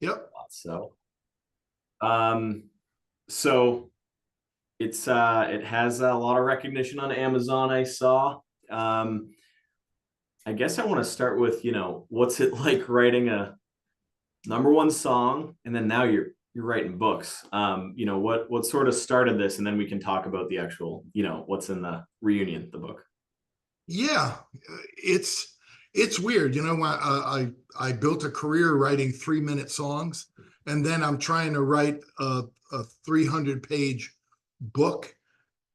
Yep. So, um, so it has a lot of recognition on Amazon, I saw. I guess I want to start with, what's it like writing a number one song, and then now you're writing books. What sort of started this, and then we can talk about the actual, what's in the reunion, the book. Yeah, it's weird. I built a career writing 3-minute songs, and then I'm trying to write a 300-page book,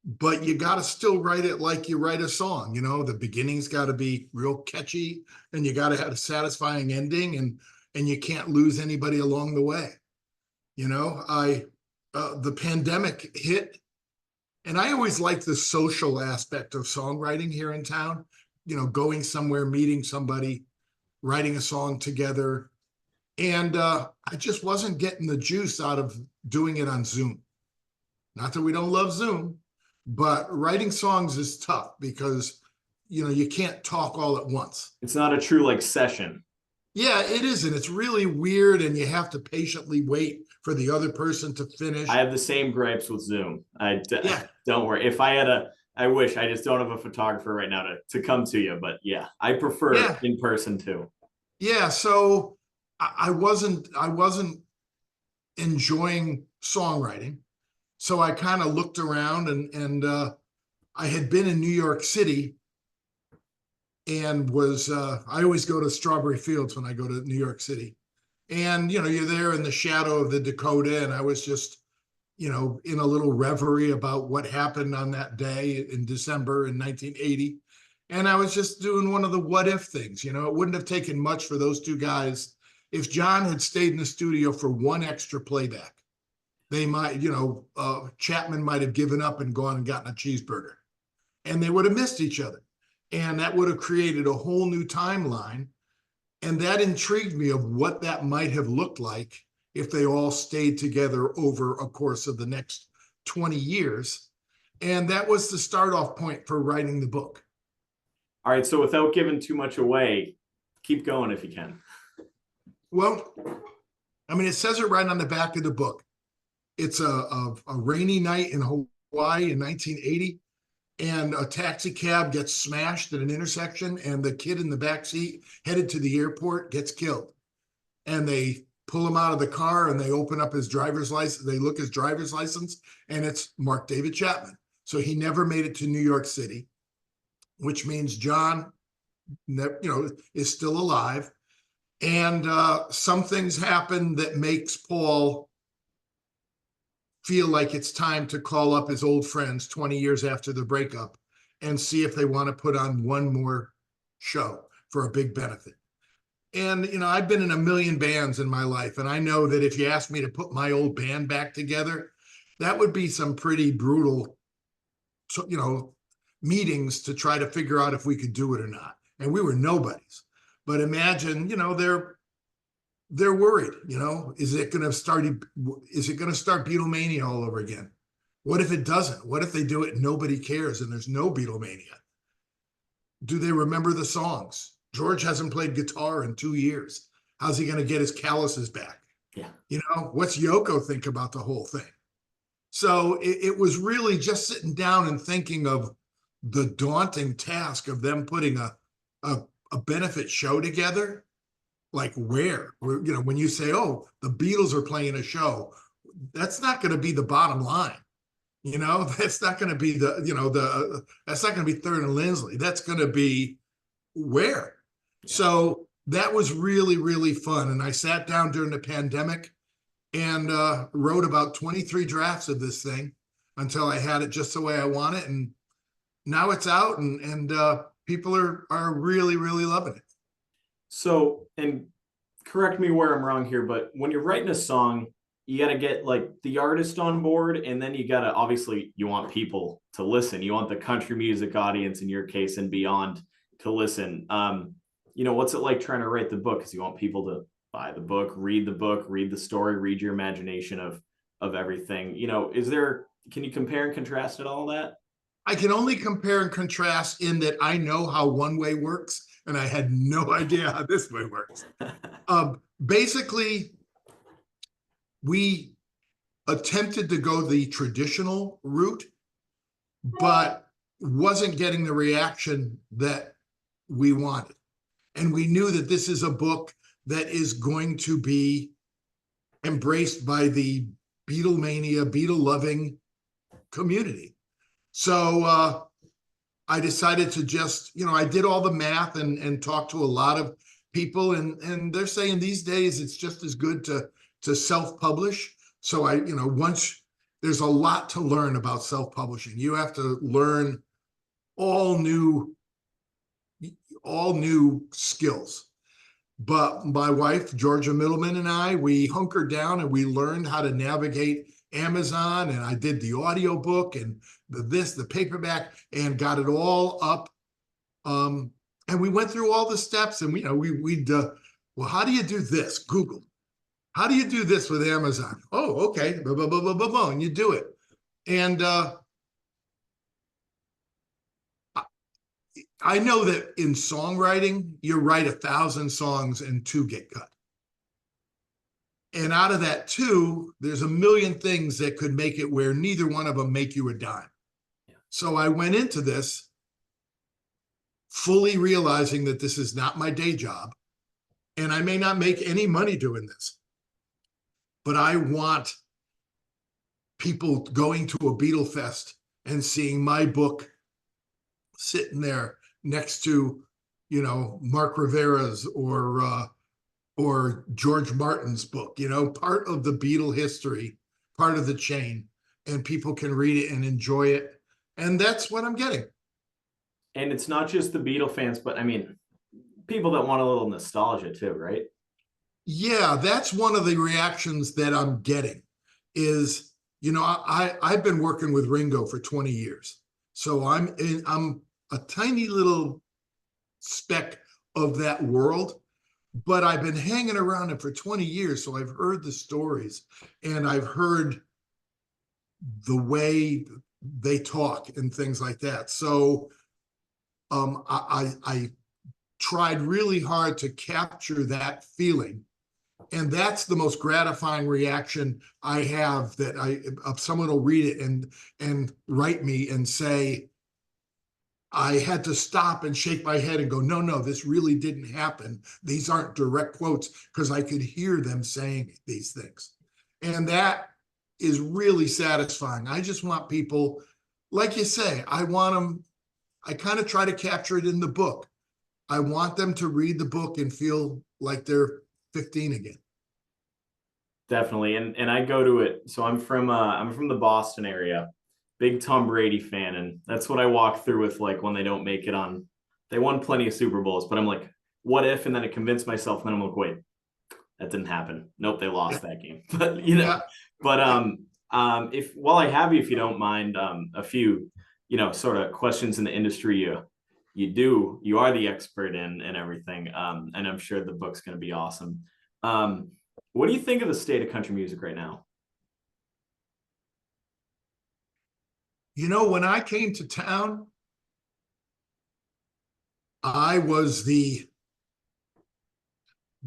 but you got to still write it like you write a song. The beginning's got to be real catchy, and you got to have a satisfying ending, and you can't lose anybody along the way. I the pandemic hit, and I always liked the social aspect of songwriting here in town, going somewhere, meeting somebody, writing a song together. And I just wasn't getting the juice out of doing it on Zoom. Not that we don't love Zoom, but writing songs is tough because, you can't talk all at once. It's not a true like session. Yeah, it isn't. It's really weird, and you have to patiently wait for the other person to finish. I have the same gripes with Zoom. Yeah. Don't worry. If I had I wish I just don't have a photographer right now to come to you, but yeah, I prefer Yeah. in person too. Yeah. So I wasn't enjoying songwriting. So I kind of looked around, and I had been in New York City, and was I always go to Strawberry Fields when I go to New York City. And you're there in the shadow of the Dakota, and I was just in a little reverie about what happened on that day in December in 1980. And I was just doing one of the what if things. It wouldn't have taken much for those two guys. If John had stayed in the studio for one extra playback, they might, Chapman might have given up and gone and gotten a cheeseburger, and they would have missed each other. And that would have created a whole new timeline. And that intrigued me of what that might have looked like if they all stayed together over a course of the next 20 years. And that was the start off point for writing the book. All right. So without giving too much away, keep going if you can. Well, I mean, it says it right on the back of the book. It's a rainy night in Hawaii in 1980, and a taxi cab gets smashed at an intersection, and the kid in the back seat headed to the airport gets killed. And they pull him out of the car, and they open up his driver's license. They look his driver's license, and it's Mark David Chapman. So he never made it to New York City, which means John, is still alive. And some things happen that makes Paul feel like it's time to call up his old friends 20 years after the breakup and see if they want to put on one more show for a big benefit. And, I've been in a million bands in my life, and I know that if you asked me to put my old band back together, that would be some pretty brutal, meetings to try to figure out if we could do it or not. And we were nobodies. But imagine, they're worried, is it going to start Beatlemania all over again? What if it doesn't? What if they do it and nobody cares and there's no Beatlemania? Do they remember the songs? George hasn't played guitar in 2 years. How's he going to get his calluses back? Yeah. What's Yoko think about the whole thing? So it was really just sitting down and thinking of the daunting task of them putting a benefit show together. Like where, when you say, oh, the Beatles are playing a show, that's not going to be the bottom line. That's not going to be that's not going to be Third and Lindsley. That's going to be where. Yeah. So that was really, really fun. And I sat down during the pandemic and wrote about 23 drafts of this thing until I had it just the way I want it. And now it's out, and people are really, really loving it. So, and correct me where I'm wrong here, but when you're writing a song, you got to get like the artist on board, and then you got to, obviously you want people to listen. You want the country music audience in your case and beyond to listen. What's it like trying to write the book? Because you want people to buy the book, read the story, read your imagination of everything. Can you compare and contrast at all that? I can only compare and contrast in that I know how one way works, and I had no idea how this way works. Basically, we attempted to go the traditional route, but wasn't getting the reaction that we wanted. And we knew that this is a book that is going to be embraced by the Beatlemania, Beatle-loving community. So I decided to just, I did all the math and talked to a lot of people, and they're saying these days it's just as good to self-publish. So once there's a lot to learn about self-publishing, you have to learn all new skills. But my wife, Georgia Middleman, and I, we hunkered down and we learned how to navigate Amazon, and I did the audiobook and the paperback, and got it all up. And we went through all the steps, and we'd well, how do you do this? Google. How do you do this with Amazon? Oh, okay, blah, blah, blah, blah, blah, blah, and you do it. And I know that in songwriting, you write 1,000 songs and 2 get cut. And out of that 2, there's a million things that could make it where neither one of them make you a dime. Yeah. So I went into this fully realizing that this is not my day job, and I may not make any money doing this, but I want people going to a Beatle Fest and seeing my book sitting there next to, Mark Rivera's or George Martin's book, part of the Beatle history, part of the chain, and people can read it and enjoy it. And that's what I'm getting. And it's not just the Beatle fans, but I mean, people that want a little nostalgia too, right? Yeah, that's one of the reactions that I'm getting is, I've been working with Ringo for 20 years. So I'm a tiny little speck of that world, but I've been hanging around it for 20 years. So I've heard the stories, and I've heard the way they talk and things like that. So I tried really hard to capture that feeling. And that's the most gratifying reaction I have, that someone will read it and write me and say, I had to stop and shake my head and go, no, this really didn't happen. These aren't direct quotes, because I could hear them saying these things. And that is really satisfying. I just want people, like you say, I want them, I kind of try to capture it in the book. I want them to read the book and feel like they're 15 again. Definitely. And I go to it. So I'm from the Boston area, big Tom Brady fan. And that's what I walk through with, like, when they don't make it on. They won plenty of Super Bowls, but I'm like, what if? And then I convince myself, and then I'm like, wait, that didn't happen. Nope, they lost that game. But if while I have you, if you don't mind, a few, sort of questions in the industry you are the expert in and everything. And I'm sure the book's going to be awesome. What do you think of the state of country music right now? When I came to town, I was the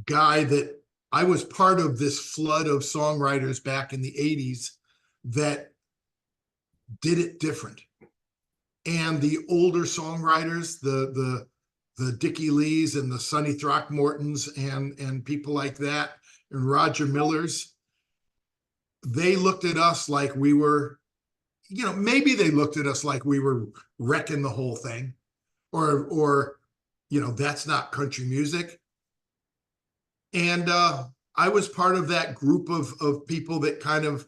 guy that I was part of this flood of songwriters back in the 80s that did it different. And the older songwriters, the Dickie Lees and the Sonny Throckmortons and people like that, and Roger Millers, they looked at us like we were, maybe they looked at us like we were wrecking the whole thing, or that's not country music. And I was part of that group of people that kind of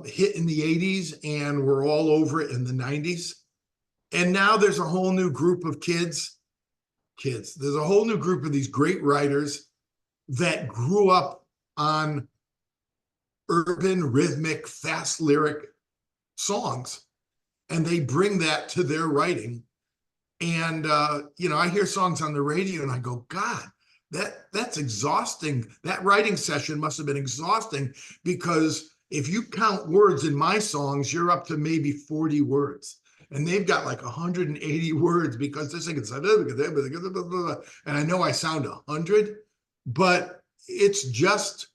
hit in the 80s and were all over it in the 90s. And now there's a whole new group of kids. There's a whole new group of these great writers that grew up on urban, rhythmic, fast lyric songs, and they bring that to their writing. And I hear songs on the radio and I go, God, that's exhausting. That writing session must have been exhausting, because if you count words in my songs, you're up to maybe 40 words. And they've got like 180 words, because this thing is, and I know I sound 100, but it's just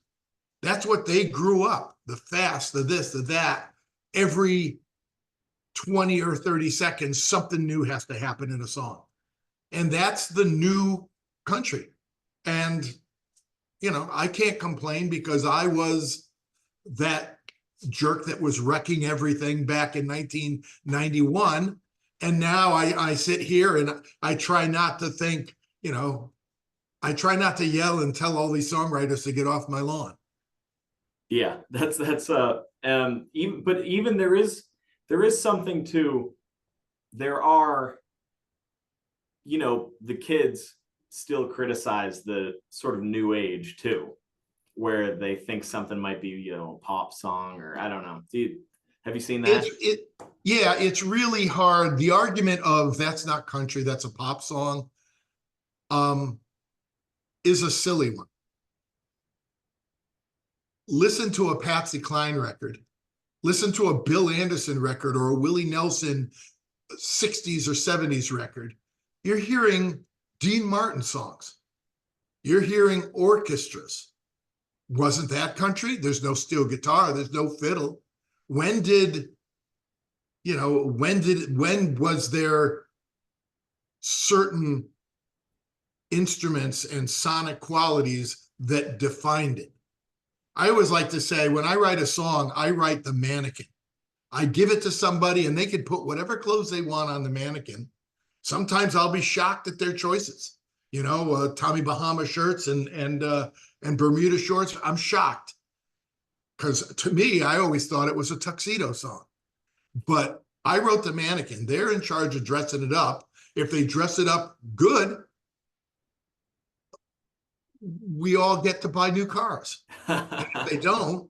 That's what they grew up. The fast, the this, the that. Every 20 or 30 seconds, something new has to happen in a song. And that's the new country. And, I can't complain because I was that jerk that was wrecking everything back in 1991. And now I sit here and I try not to think, I try not to yell and tell all these songwriters to get off my lawn. Yeah, that's even, but even there is something to, there are, the kids still criticize the sort of new age too, where they think something might be, a pop song, or I don't know. Have you seen that? Yeah, it's really hard. The argument of that's not country, that's a pop song, is a silly one. Listen to a Patsy Cline record, listen to a Bill Anderson record or a Willie Nelson 60s or 70s record. You're hearing Dean Martin songs. You're hearing orchestras. Wasn't that country? There's no steel guitar, there's no fiddle. When was there certain instruments and sonic qualities that defined it? I always like to say, when I write a song, I write the mannequin. I give it to somebody and they can put whatever clothes they want on the mannequin. Sometimes I'll be shocked at their choices. Tommy Bahama shirts and Bermuda shorts. I'm shocked because to me, I always thought it was a tuxedo song. But I wrote the mannequin. They're in charge of dressing it up. If they dress it up good, we all get to buy new cars. And if they don't,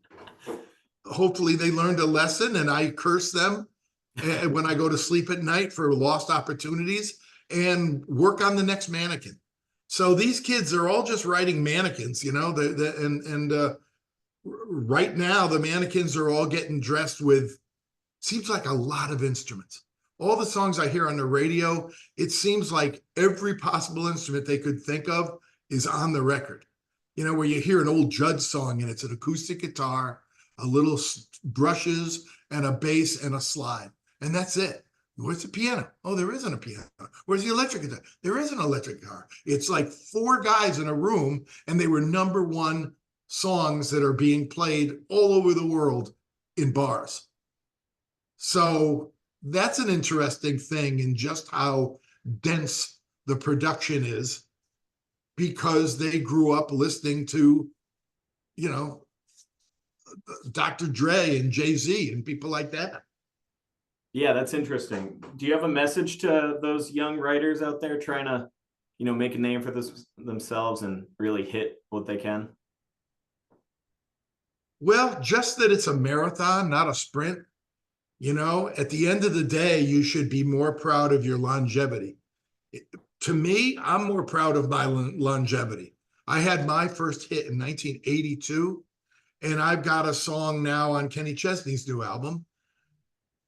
hopefully they learned a lesson, and I curse them when I go to sleep at night for lost opportunities and work on the next mannequin. So these kids are all just writing mannequins, right now the mannequins are all getting dressed with, seems like a lot of instruments. All the songs I hear on the radio, it seems like every possible instrument they could think of is on the record. Where you hear an old Judd song and it's an acoustic guitar, a little brushes and a bass and a slide. And that's it. Where's the piano? Oh, there isn't a piano. Where's the electric guitar? There is an electric guitar. It's like 4 guys in a room, and they were #1 songs that are being played all over the world in bars. So that's an interesting thing in just how dense the production is, because they grew up listening to, Dr. Dre and Jay-Z and people like that. Yeah, that's interesting. Do you have a message to those young writers out there trying to, make a name for themselves and really hit what they can? Well, just that it's a marathon, not a sprint. At the end of the day, you should be more proud of your longevity. To me, I'm more proud of my longevity. I had my first hit in 1982, and I've got a song now on Kenny Chesney's new album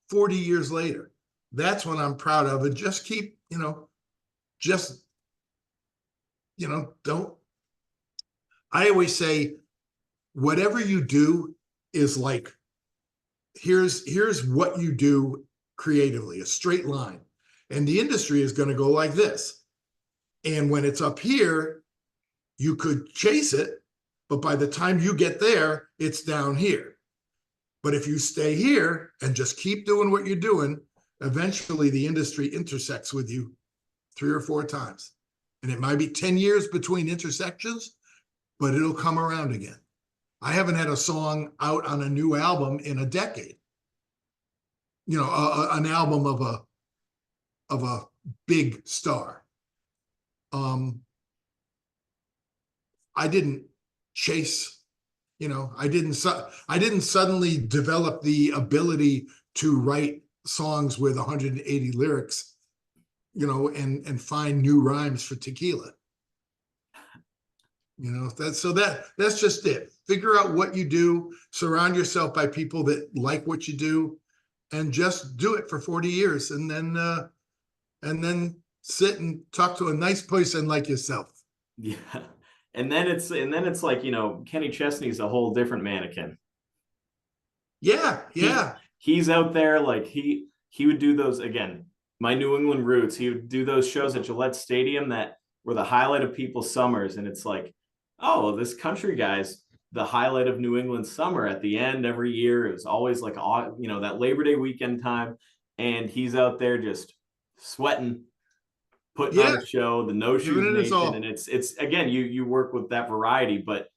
40 years later. That's what I'm proud of. And just keep, don't. I always say, whatever you do is like, here's what you do creatively, a straight line. And the industry is going to go like this. And when it's up here, you could chase it, but by the time you get there, it's down here. But if you stay here and just keep doing what you're doing, eventually the industry intersects with you 3 or 4 times. And it might be 10 years between intersections, but it'll come around again. I haven't had a song out on a new album in a decade. An album of a big star. I didn't chase, I didn't suddenly develop the ability to write songs with 180 lyrics, and find new rhymes for tequila. That's just it. Figure out what you do, surround yourself by people that like what you do, and just do it for 40 years, and then sit and talk to a nice person like yourself. Yeah. And then it's like, you know, Kenny Chesney's a whole different mannequin. Yeah, yeah. He's out there, like he would do those again, my New England roots. He would do those shows at Gillette Stadium that were the highlight of people's summers. And it's like, oh, this country guy's the highlight of New England summer at the end every year. It was always like, you know, that Labor Day weekend time. And he's out there just sweating, putting on Yeah, a show, the No giving Shoes it his Nation. And all. it's again, you work with that variety, but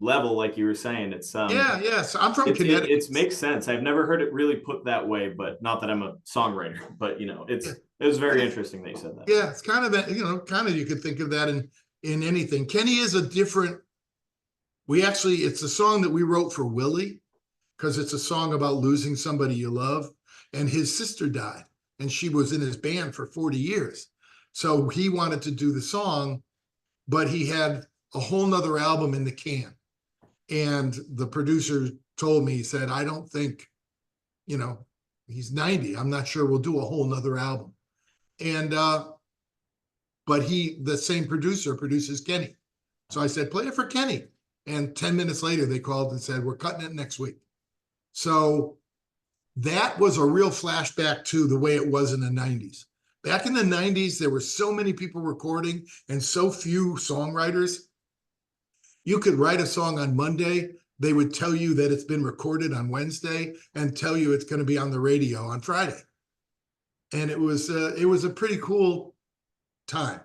level, like you were saying, Yeah, yeah. So I'm from Connecticut. it's makes sense. I've never heard it really put that way, but not that I'm a songwriter, but you know, Yeah, it was very yeah, interesting that you said that. yeah. It's kind of that, kind of you could think of that in anything. Kenny is a different. It's a song that we wrote for Willie because it's a song about losing somebody you love, and his sister died, and she was in his band for 40 years. So he wanted to do the song, but he had a whole nother album in the can. And the producer told me, he said, I don't think, you know, he's 90. I'm not sure we'll do a whole nother album. And but the same producer produces Kenny. So I said, play it for Kenny. And 10 minutes later, they called and said, we're cutting it next week. So that was a real flashback to the way it was in the 90s. Back in the 90s, there were so many people recording and so few songwriters. You could write a song on Monday. They would tell you that it's been recorded on Wednesday and tell you it's going to be on the radio on Friday. And it was a pretty cool time.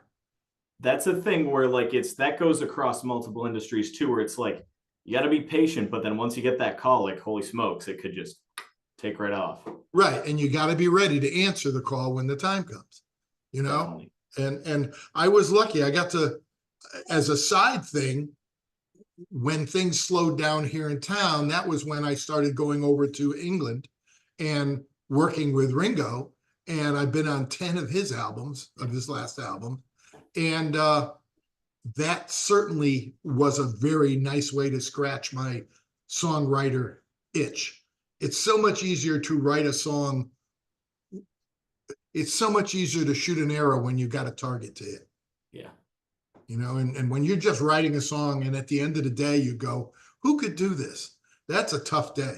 That's a thing where like that goes across multiple industries too, where it's like you got to be patient, but then once you get that call, like holy smokes, it could just take right off. Right. And you got to be ready to answer the call when the time comes, you know? Definitely. And I was lucky. I got to, as a side thing, when things slowed down here in town, that was when I started going over to England and working with Ringo. And I've been on 10 of his albums, of his last album. And that certainly was a very nice way to scratch my songwriter itch. It's so much easier to write a song. It's so much easier to shoot an arrow when you got a target to hit. Yeah. And when you're just writing a song and at the end of the day you go, who could do this? That's a tough day.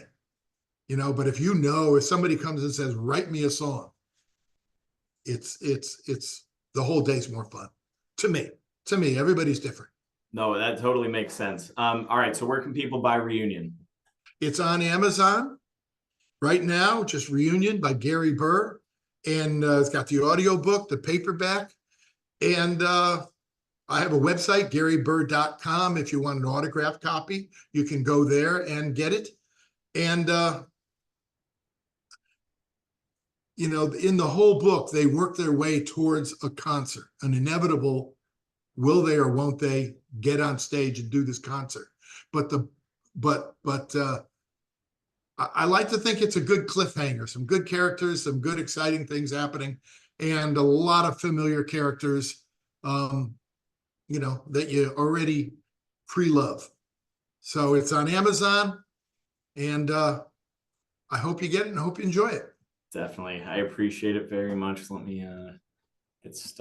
But if somebody comes and says, write me a song, it's the whole day's more fun. To me, everybody's different. No, that totally makes sense. All right. So where can people buy Reunion? It's on Amazon right now, just Reunion by Gary Burr. And it's got the audiobook, the paperback. And I have a website, GaryBurr.com. If you want an autographed copy, you can go there and get it. And, in the whole book, they work their way towards a concert, an inevitable, will they or won't they get on stage and do this concert? But I like to think it's a good cliffhanger, some good characters, some good exciting things happening, and a lot of familiar characters, that you already pre-love. So it's on Amazon, and I hope you get it and I hope you enjoy it. Definitely. I appreciate it very much. Let me hit stop.